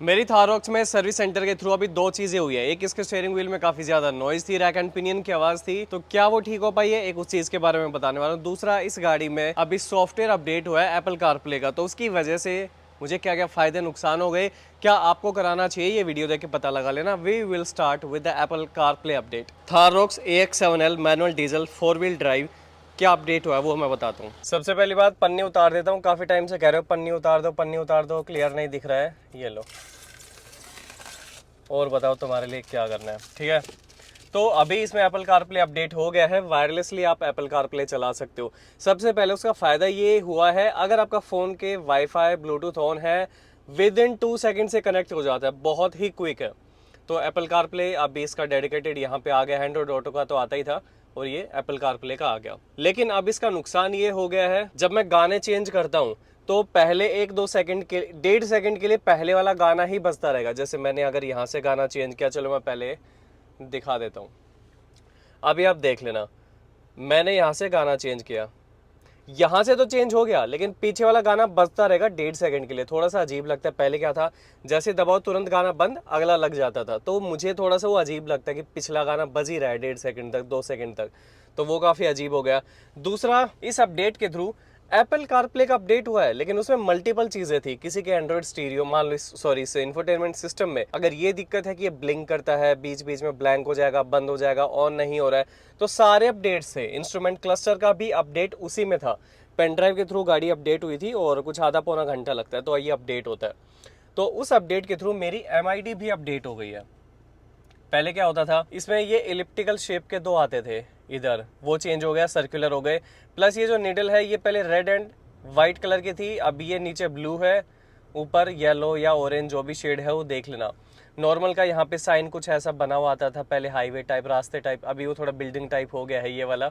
मेरी थारॉक्स में service centre के थ्रू अभी दो चीजें हुई है। एक, इसके स्टीयरिंग व्हील में काफी ज्यादा नॉइज थी, रैक एंड पिनियन की आवाज थी, तो क्या वो ठीक हो पाई है, एक उस चीज के बारे में बताने वाला हूँ। दूसरा, इस गाड़ी में अभी सॉफ्टवेयर अपडेट हुआ है एप्पल कारप्ले का, तो उसकी वजह से मुझे क्या क्या फायदे नुकसान हो गए, क्या आपको कराना चाहिए, ये वीडियो देख के पता लगा लेना। We will start with the Apple CarPlay update. Thar Roxx AX7L manual diesel 4 wheel drive क्या अपडेट हुआ है वो मैं बताता हूँ। सबसे पहली बात, पन्नी उतार देता हूँ। काफी टाइम से कह रहे हो पन्नी उतार दो, पन्नी उतार दो, क्लियर नहीं दिख रहा है, ये लो। और बताओ तुम्हारे लिए क्या करना है, ठीक है। तो अभी इसमें एप्पल कारप्ले अपडेट हो गया है, वायरलेसली आप एप्पल कारप्ले चला सकते हो। सबसे पहले उसका फायदा ये हुआ है, अगर आपका फोन के वाईफाई ब्लूटूथ ऑन है, विद इन 2 सेकंड से कनेक्ट हो जाता है, बहुत ही क्विक है। तो एप्पल कारप्ले अभी इसका डेडिकेटेड यहाँ पे आ गया है। एंड्रॉइड ऑटो का तो आता ही था, और ये एप्पल कारप्ले का आ गया। लेकिन अब इसका नुकसान ये हो गया है, जब मैं गाने चेंज करता हूँ तो पहले 1-2 सेकंड के 1.5 सेकंड के लिए पहले वाला गाना ही बजता रहेगा। जैसे मैंने अगर यहाँ से गाना चेंज किया, चलो मैं पहले दिखा देता हूँ। अभी आप देख लेना, मैंने यहाँ से गाना चेंज किया, यहाँ से तो चेंज हो गया, लेकिन पीछे वाला गाना बजता रहेगा 1.5 सेकंड के लिए। थोड़ा सा अजीब लगता है। पहले क्या था, जैसे दबाओ तुरंत गाना बंद, अगला लग जाता था, तो मुझे थोड़ा सा वो अजीब लगता है कि पिछला गाना बज ही रहा है 1.5 सेकंड तक, 2 सेकंड तक, तो वो काफ़ी अजीब हो गया। दूसरा, इस अपडेट के थ्रू एप्पल कारप्ले का अपडेट हुआ है, लेकिन उसमें मल्टीपल चीजें थी। किसी के एंड्रॉइड स्टीरियो, मान लो सॉरी इस इंफोटेनमेंट सिस्टम में अगर ये दिक्कत है कि ये ब्लिंक करता है, बीच बीच में ब्लैंक हो जाएगा, बंद हो जाएगा, ऑन नहीं हो रहा है, तो सारे अपडेट्स थे। इंस्ट्रूमेंट क्लस्टर का भी अपडेट उसी में था। पेन ड्राइव के थ्रू गाड़ी अपडेट हुई थी, और कुछ आधा पौना घंटा लगता है तो ये अपडेट होता है। तो उस अपडेट के थ्रू मेरी MID भी अपडेट हो गई है। पहले क्या होता था, इसमें ये इलिप्टिकल शेप के दो आते थे इधर, वो चेंज हो गया, सर्कुलर हो गए। प्लस ये जो निडल है, ये पहले रेड एंड वाइट कलर की थी, अब ये नीचे ब्लू है, ऊपर येलो या ऑरेंज जो भी शेड है वो देख लेना। नॉर्मल का यहाँ पे साइन कुछ ऐसा बना हुआ आता था पहले, हाईवे टाइप, रास्ते टाइप, अभी वो थोड़ा बिल्डिंग टाइप हो गया है ये वाला।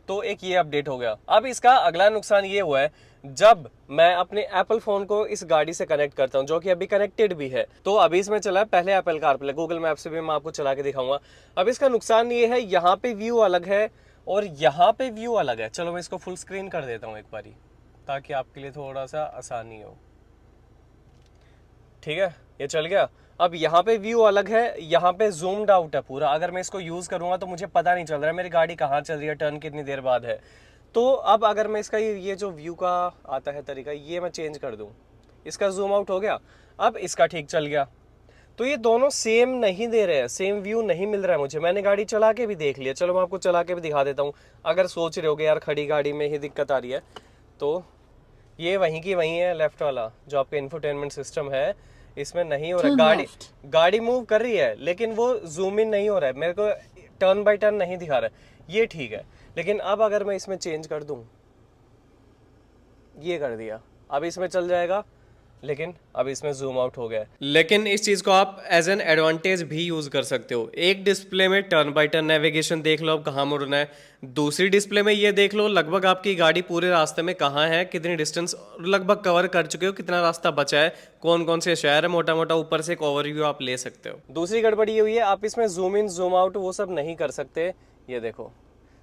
तो एक ये अपडेट हो गया। अब इसका अगला नुकसान ये हुआ है, जब मैं अपने एप्पल फोन को इस गाड़ी से कनेक्ट करता हूँ, जो कि अभी कनेक्टेड भी है, तो अभी इसमें चला है पहले एप्पल कारप्ले, गूगल मैप से भी मैं आपको चला के दिखाऊंगा। अब इसका नुकसान ये है, यहाँ पे व्यू अलग है और यहाँ पे व्यू अलग है। चलो मैं इसको फुल स्क्रीन कर देता हूँ एक बारी, ताकि आपके लिए थोड़ा सा आसानी हो। ठीक है, ये चल गया। अब यहाँ पे व्यू अलग है, यहाँ पे जूम्ड आउट है पूरा। अगर मैं इसको यूज़ करूँगा तो मुझे पता नहीं चल रहा है मेरी गाड़ी कहाँ चल रही है, टर्न कितनी देर बाद है। तो अब अगर मैं इसका ये जो व्यू का आता है तरीका, ये मैं चेंज कर दूँ, इसका जूम आउट हो गया, अब इसका ठीक चल गया। तो ये दोनों सेम नहीं दे रहे हैं, सेम व्यू नहीं मिल रहा है मुझे। मैंने गाड़ी चला के भी देख लिया, चलो मैं आपको चला के भी दिखा देता हूँ। अगर सोच रहे होगे यार खड़ी गाड़ी में ही दिक्कत आ रही है, तो ये वहीं की वहीं है, लेफ्ट वाला जो आपका इंफोटेनमेंट सिस्टम है, इसमें नहीं हो रहा है। Turn गाड़ी left. गाड़ी मूव कर रही है, लेकिन वो जूम इन नहीं हो रहा है, मेरे को टर्न बाय टर्न नहीं दिखा रहा है, ये ठीक है। लेकिन अब अगर मैं इसमें चेंज कर दूं, ये कर दिया, अब इसमें चल जाएगा, लेकिन अब इसमें जूम आउट हो गया है। लेकिन इस चीज़ को आप एज एन एडवांटेज भी यूज़ कर सकते हो। एक डिस्प्ले में टर्न बाय टर्न नेविगेशन देख लो अब कहाँ मुड़ना है, दूसरी डिस्प्ले में ये देख लो लगभग आपकी गाड़ी पूरे रास्ते में कहाँ है, कितनी डिस्टेंस लगभग कवर कर चुके हो, कितना रास्ता बचा है, कौन कौन से शहर है, मोटा मोटा ऊपर से एक ओवरव्यू आप ले सकते हो। दूसरी गड़बड़ी ये हुई है, आप इसमें जूम इन जूम आउट वो सब नहीं कर सकते। ये देखो,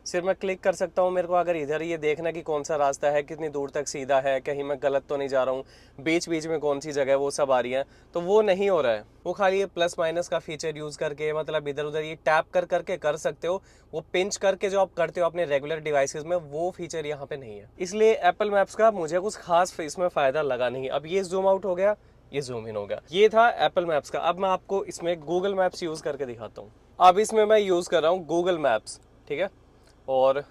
सिर्फ मैं क्लिक कर सकता हूँ। मेरे को अगर इधर ये देखना कि कौन सा रास्ता है, कितनी दूर तक सीधा है, कहीं मैं गलत तो नहीं जा रहा हूँ, बीच बीच में कौन सी जगह वो सब आ रही है, तो वो नहीं हो रहा है। वो खाली ये प्लस माइनस का फीचर यूज़ करके, मतलब इधर उधर ये टैप कर करके कर सकते हो। वो पिंच करके जो आप करते हो अपने रेगुलर डिवाइसेस में, वो फीचर यहाँ पे नहीं है। इसलिए एप्पल मैप्स का मुझे कुछ खास इसमें फ़ायदा लगा नहीं। अब ये जूम आउट हो गया, ये जूम इन हो गया। ये था एप्पल मैप्स का। अब मैं आपको इसमें गूगल मैप्स यूज़ करके दिखाता हूँ। अब इसमें मैं यूज़ कर रहा हूँ गूगल मैप्स, ठीक है। और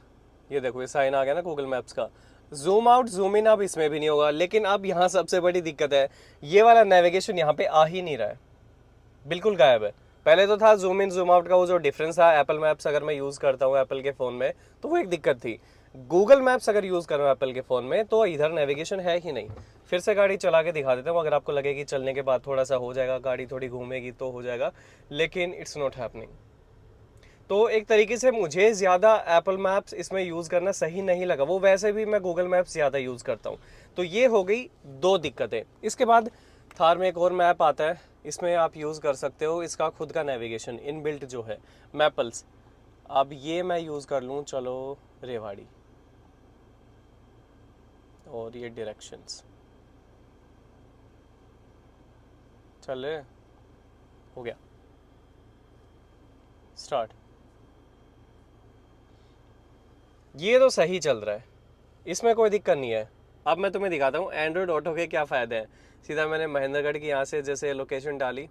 ये देखो, ये साइन आ गया ना गूगल मैप्स का। जूम आउट जूम इन अब इसमें भी नहीं होगा। लेकिन अब यहाँ सबसे बड़ी दिक्कत है, ये वाला नेविगेशन यहाँ पे आ ही नहीं रहा है, बिल्कुल गायब है। पहले तो था जूम इन जूम आउट का वो जो डिफरेंस था, एप्पल मैप्स अगर मैं यूज़ करता हूँ एप्पल के फ़ोन में तो वो एक दिक्कत थी। गूगल मैप्स अगर यूज़ कर रहा हूँ एप्पल के फ़ोन में तो इधर नेविगेशन है ही नहीं। फिर से गाड़ी चला के दिखा देता हूँ, अगर आपको लगे कि चलने के बाद थोड़ा सा हो जाएगा, गाड़ी थोड़ी घूमेगी तो हो जाएगा, लेकिन इट्स नॉट हैपनिंग। तो एक तरीके से मुझे ज़्यादा एप्पल मैप्स इसमें यूज़ करना सही नहीं लगा। वो वैसे भी मैं गूगल मैप्स ज़्यादा यूज़ करता हूँ। तो ये हो गई दो दिक्कतें। इसके बाद थार में एक और मैप आता है, इसमें आप यूज़ कर सकते हो इसका खुद का नेविगेशन इनबिल्ट जो है, मैपल्स। अब ये मैं यूज़ कर लूँ, चलो रेवाड़ी, और ये डायरेक्शंस, चले, हो गया स्टार्ट। ये तो सही चल रहा है, इसमें कोई दिक्कत नहीं है। अब मैं तुम्हें दिखाता हूँ एंड्रॉयड ऑटो के क्या फ़ायदे हैं। सीधा मैंने महेंद्रगढ़ की यहाँ से जैसे लोकेशन डाली,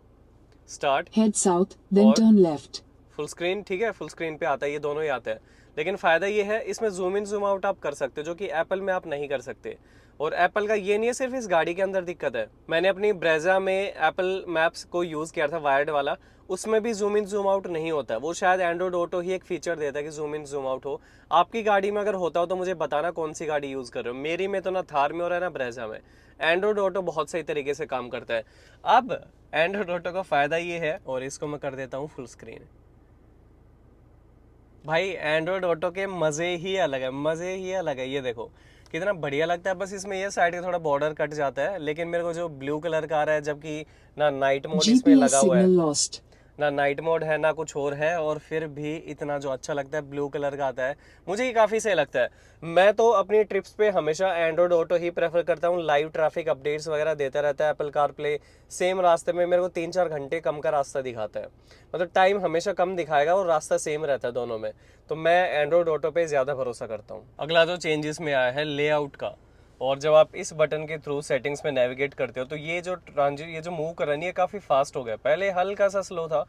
स्टार्ट, Head south, then और turn left. फुल स्क्रीन, ठीक है, फुल स्क्रीन पे आता है, ये दोनों ही आते हैं। लेकिन फ़ायदा ये है इसमें जूम इन जूम आउट आप कर सकते हो, जो कि एप्पल में आप नहीं कर सकते। और एप्पल का ये नहीं है सिर्फ इस गाड़ी के अंदर दिक्कत है, मैंने अपनी ब्रेजा में एप्पल मैप्स को यूज़ किया था वायर्ड वाला, उसमें भी जूम इन जूम आउट नहीं होता है। वो शायद एंड्रॉयड ऑटो ही एक फीचर देता है कि जूम इन जूम आउट हो। आपकी गाड़ी में अगर होता हो तो मुझे बताना कौन सी गाड़ी यूज़ कर रहे हो। मेरी में तो ना थार में हो रहा है ना ब्रेजा में। एंड्रॉयड ऑटो बहुत सही तरीके से काम करता है। अब एंड्रॉयड ऑटो का फ़ायदा ये है, और इसको मैं कर देता हूँ फुल स्क्रीन। भाई एंड्रॉयड ऑटो के मज़े ही अलग है, मज़े ही अलग है। ये देखो कितना बढ़िया लगता है। बस इसमें ये साइड का थोड़ा बॉर्डर कट जाता है, लेकिन मेरे को जो ब्लू कलर का आ रहा है, जबकि ना नाइट मोड इसमें GPS लगा हुआ है, signal lost. ना नाइट मोड है ना कुछ और है, और फिर भी इतना जो अच्छा लगता है ब्लू कलर का आता है, मुझे ये काफ़ी सही लगता है। मैं तो अपनी ट्रिप्स पे हमेशा एंड्रॉयड ऑटो ही प्रेफर करता हूँ। लाइव ट्रैफिक अपडेट्स वगैरह देता रहता है एप्पल कार प्ले। सेम रास्ते में मेरे को 3-4 घंटे कम का रास्ता दिखाता है, मतलब टाइम हमेशा कम दिखाएगा और रास्ता सेम रहता है दोनों में। तो मैं एंड्रॉयड ऑटो पे ज़्यादा भरोसा करता हूँ। अगला जो चेंजेस में आया है लेआउट का, और जब आप इस बटन के थ्रू सेटिंग्स में नेविगेट करते हो तो ये जो मूव कर रही है काफ़ी फास्ट हो गया। पहले हल्का सा स्लो था,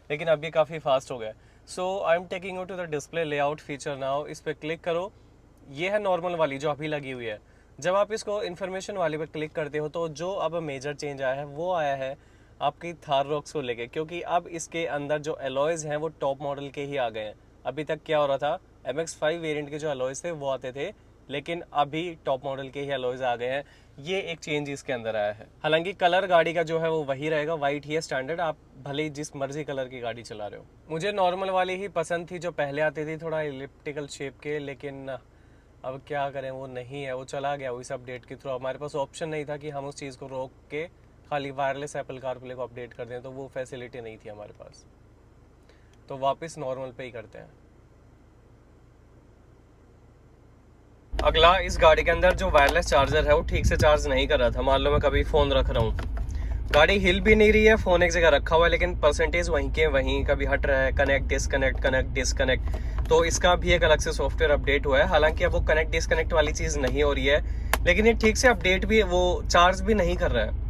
लेकिन अब ये काफ़ी फास्ट हो गया। So I am taking you to the display layout feature now. इस पर क्लिक करो, ये है नॉर्मल वाली जो अभी लगी हुई है। जब आप इसको इन्फॉर्मेशन वाली पे क्लिक करते हो तो जो अब मेजर चेंज आया है वो आया है आपकी थार रॉक्स को लेके, क्योंकि अब इसके अंदर जो अलॉयज़ हैं वो टॉप मॉडल के ही आ गए हैं। अभी तक क्या हो रहा था, MX-5 वेरिएंट के जो अलॉयज़ थे वो आते थे, लेकिन अभी टॉप मॉडल के ही अलॉयज आ गए हैं। ये एक चेंज इसके अंदर आया है। हालांकि कलर गाड़ी का जो है वो वही रहेगा, वाइट ही है स्टैंडर्ड, आप भले ही जिस मर्जी कलर की गाड़ी चला रहे हो। मुझे नॉर्मल वाली ही पसंद थी जो पहले आती थी, थोड़ा इलिप्टिकल शेप के, लेकिन अब क्या करें वो नहीं है, वो चला गया वो इस अपडेट के थ्रू। हमारे पास ऑप्शन नहीं था कि हम उस चीज़ को रोक के खाली वायरलेस एप्पल कारप्ले को अपडेट कर दें, तो वो फैसिलिटी नहीं थी हमारे पास, तो वापस नॉर्मल पे ही करते हैं। अगला, इस गाड़ी के अंदर जो वायरलेस चार्जर है वो ठीक से चार्ज नहीं कर रहा था। मान लो मैं कभी फ़ोन रख रहा हूँ, गाड़ी हिल भी नहीं रही है, फ़ोन एक जगह रखा हुआ है, लेकिन परसेंटेज वहीं के वहीं कभी हट रहा है, कनेक्ट डिसकनेक्ट कनेक्ट डिसकनेक्ट। तो इसका भी एक अलग से सॉफ्टवेयर अपडेट हुआ है। हालांकि अब वो कनेक्ट डिसकनेक्ट वाली चीज़ नहीं हो रही है, लेकिन ये ठीक से अपडेट भी, वो चार्ज भी नहीं कर रहा है।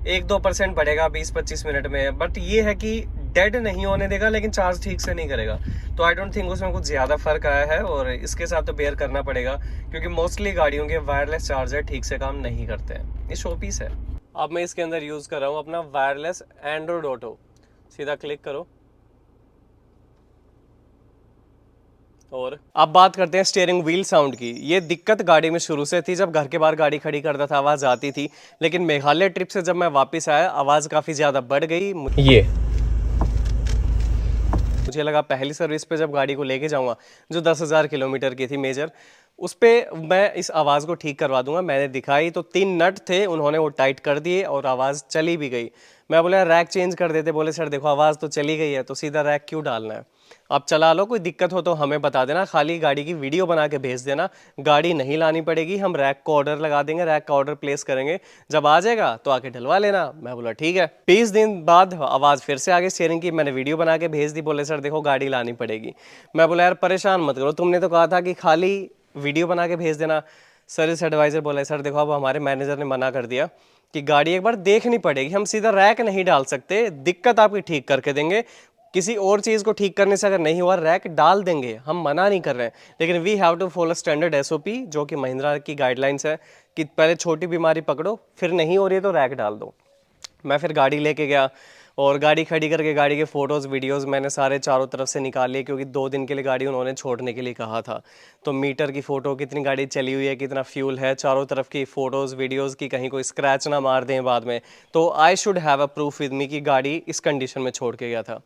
1-2% बढ़ेगा 20-25 मिनट में, बट ये है कि डेड नहीं होने देगा, लेकिन चार्ज ठीक से नहीं करेगा। तो आई डोंट थिंक उसमें कुछ ज़्यादा फर्क आया है, और इसके साथ तो बेयर करना पड़ेगा, क्योंकि मोस्टली गाड़ियों के वायरलेस चार्जर ठीक से काम नहीं करते हैं। ये शो पीस है। अब मैं इसके अंदर यूज़ कर रहा हूँ अपना वायरलेस एंड्रॉयड ऑटो। सीधा क्लिक करो, और अब बात करते हैं स्टीयरिंग व्हील साउंड की। ये दिक्कत गाड़ी में शुरू से थी, जब घर के बाहर गाड़ी खड़ी करता था आवाज़ आती थी, लेकिन मेघालय ट्रिप से जब मैं वापस आया आवाज़ काफ़ी ज़्यादा बढ़ गई। ये मुझे लगा पहली सर्विस पे जब गाड़ी को लेके जाऊंगा, जो 10,000 किलोमीटर की थी मेजर, उस पर मैं इस आवाज़ को ठीक करवा दूंगा। मैंने दिखाई तो 3 नट थे, उन्होंने वो टाइट कर दिए और आवाज़ चली भी गई। मैं बोला रैक चेंज कर देते, बोले सर देखो आवाज़ तो चली गई है, तो सीधा रैक क्यों डालना है, आप चला लो, कोई दिक्कत हो तो हमें बता देना, खाली गाड़ी की वीडियो बना के भेज देना, गाड़ी नहीं लानी पड़ेगी, हम रैक को ऑर्डर लगा देंगे, रैक का ऑर्डर प्लेस करेंगे, जब आ जाएगा तो आके डलवा लेना। मैं बोला ठीक है। 20 दिन बाद आवाज़ फिर से आगे स्टीयरिंग की, मैंने वीडियो बना के भेज दी, बोले सर देखो गाड़ी लानी पड़ेगी। मैं बोला यार परेशान मत करो, तुमने तो कहा था कि खाली वीडियो बना के भेज देना। सर्विस एडवाइज़र बोला सर देखो अब हमारे मैनेजर ने मना कर दिया कि गाड़ी एक बार देखनी पड़ेगी, हम सीधा रैक नहीं डाल सकते, दिक्कत आपकी ठीक करके देंगे, किसी और चीज़ को ठीक करने से अगर नहीं हुआ रैक डाल देंगे, हम मना नहीं कर रहे हैं, लेकिन we have to follow standard SOP जो कि महिंद्रा की गाइडलाइंस है कि पहले छोटी बीमारी पकड़ो, फिर नहीं हो रही है तो रैक डाल दो। मैं फिर गाड़ी लेके गया और गाड़ी खड़ी करके गाड़ी के फ़ोटोज़ वीडियोज़ मैंने सारे चारों तरफ से निकाल लिए, क्योंकि 2 दिन के लिए गाड़ी उन्होंने छोड़ने के लिए कहा था। तो मीटर की फ़ोटो, कितनी गाड़ी चली हुई है, कितना फ्यूल है, चारों तरफ की फ़ोटोज़ वीडियोज़ की, कहीं कोई स्क्रैच ना मार दें बाद में। तो I should have a proof with me कि गाड़ी इस कंडीशन में छोड़ के गया था।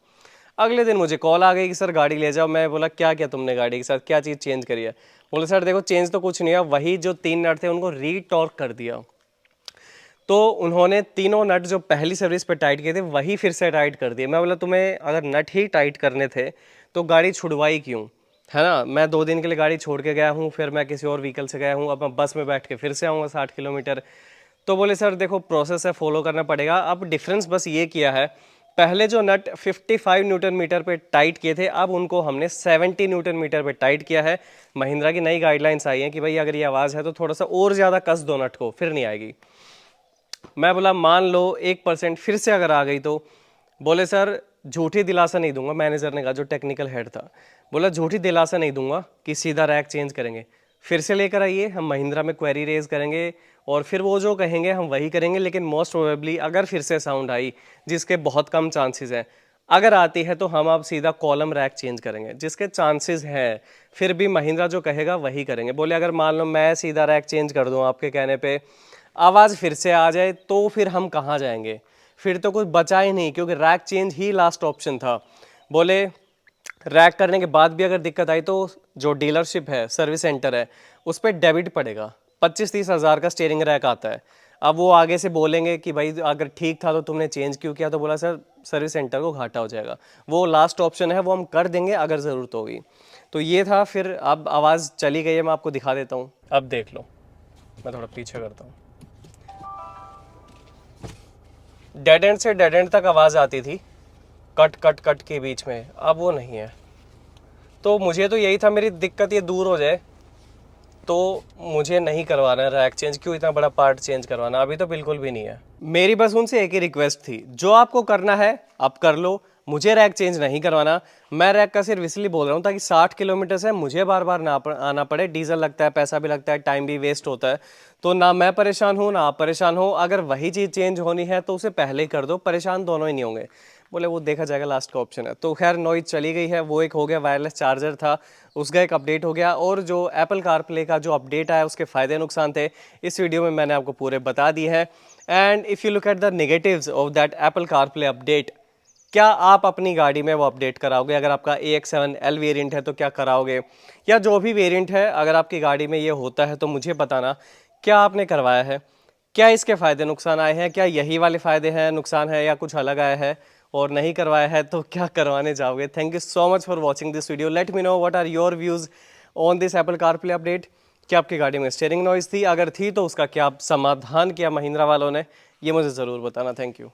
अगले दिन मुझे कॉल आ गई कि सर गाड़ी ले जाओ। मैं बोला क्या क्या तुमने गाड़ी के साथ, क्या चीज़ चेंज करी है? बोले सर देखो चेंज तो कुछ नहीं है, वही जो 3 नट थे उनको रीटॉर्क कर दिया। तो उन्होंने तीनों नट जो पहली सर्विस पे टाइट किए थे वही फिर से टाइट कर दिए। मैं बोला तुम्हें अगर नट ही टाइट करने थे तो गाड़ी छुड़वाई क्यों, है ना? मैं 2 दिन के लिए गाड़ी छोड़ के गया हूँ, फिर मैं किसी और व्हीकल से गया हूँ, अब मैं बस में बैठ के फिर से आऊँगा 60 किलोमीटर। तो बोले सर देखो प्रोसेस है, फॉलो करना पड़ेगा। अब डिफरेंस बस ये किया है, पहले जो नट 55 न्यूटन मीटर पे टाइट किए थे, अब उनको हमने 70 न्यूटन मीटर पे टाइट किया है। महिंद्रा की नई गाइडलाइंस आई हैं कि भाई अगर ये आवाज़ है तो थोड़ा सा और ज़्यादा कस दो नट को, फिर नहीं आएगी। मैं बोला मान लो 1% फिर से अगर आ गई तो, बोले सर झूठी दिलासा नहीं दूंगा। मैनेजर ने कहा, जो टेक्निकल हेड था, बोला झूठी दिलासा नहीं दूंगा कि सीधा रैक चेंज करेंगे, फिर से लेकर आइए, हम महिंद्रा में क्वेरी रेज करेंगे और फिर वो जो कहेंगे हम वही करेंगे। लेकिन मोस्ट प्रोबेबली अगर फिर से साउंड आई, जिसके बहुत कम चांसेस हैं, अगर आती है तो हम आप सीधा कॉलम रैक चेंज करेंगे, जिसके चांसेस हैं, फिर भी महिंद्रा जो कहेगा वही करेंगे। बोले अगर मान लो मैं सीधा रैक चेंज कर दूं आपके कहने पे, आवाज़ फिर से आ जाए, तो फिर हम कहाँ जाएंगे? फिर तो कुछ बचा ही नहीं, क्योंकि रैक चेंज ही लास्ट ऑप्शन था। बोले रैक करने के बाद भी अगर दिक्कत आई तो जो डीलरशिप है, सर्विस सेंटर है, उस पर डेबिट पड़ेगा। 25-30 हज़ार का स्टीयरिंग रैक आता है। अब वो आगे से बोलेंगे कि भाई अगर ठीक था तो तुमने चेंज क्यों किया? तो बोला सर सर्विस सेंटर को घाटा हो जाएगा, वो लास्ट ऑप्शन है, वो हम कर देंगे अगर ज़रूरत होगी। तो ये था। फिर अब आवाज़ चली गई है, मैं आपको दिखा देता हूँ, अब देख लो। मैं थोड़ा पीछे करता हूँ। डेड एंड से डेड एंड तक आवाज़ आती थी, कट कट कट के बीच में, अब वो नहीं है। तो मुझे तो यही था, मेरी दिक्कत ये दूर हो जाए, तो मुझे नहीं करवाना है रैक चेंज। क्यों इतना बड़ा पार्ट चेंज करवाना? अभी तो बिल्कुल भी नहीं है। मेरी बस उनसे एक ही रिक्वेस्ट थी, जो आपको करना है आप कर लो, मुझे रैक चेंज नहीं करवाना। मैं रैक का सिर्फ इसलिए बोल रहा हूँ ताकि 60 किलोमीटर से मुझे बार बार ना आना पड़े, डीजल लगता है, पैसा भी लगता है, टाइम भी वेस्ट होता है। तो ना मैं परेशान हूँ ना आप परेशान हो। अगर वही चीज़ चेंज होनी है तो उसे पहले ही कर दो, परेशान दोनों ही नहीं होंगे। बोले वो देखा जाएगा, लास्ट का ऑप्शन है। तो खैर नॉइज चली गई है, वो एक हो गया। वायरलेस चार्जर था, उसका एक अपडेट हो गया। और जो एप्पल कारप्ले का जो अपडेट आया, उसके फ़ायदे नुकसान थे, इस वीडियो में मैंने आपको पूरे बता दिए हैं। And if you look at the negatives of that Apple CarPlay update, क्या आप अपनी गाड़ी में वो अपडेट कराओगे? अगर आपका AX7L वेरिएंट है तो क्या कराओगे? या जो भी वेरिएंट है, अगर आपकी गाड़ी में ये होता है तो मुझे बताना, क्या आपने करवाया है? क्या इसके फ़ायदे नुकसान आए हैं? क्या यही वाले फ़ायदे हैं, नुकसान है, या कुछ अलग आया है? और नहीं करवाया है तो क्या करवाने जाओगे? Thank you so much for watching this video. Let me know what are your views on this Apple CarPlay update. क्या आपकी गाड़ी में स्टीयरिंग नॉइज़ थी? अगर थी तो उसका क्या समाधान किया महिंद्रा वालों ने? ये मुझे ज़रूर बताना। Thank you.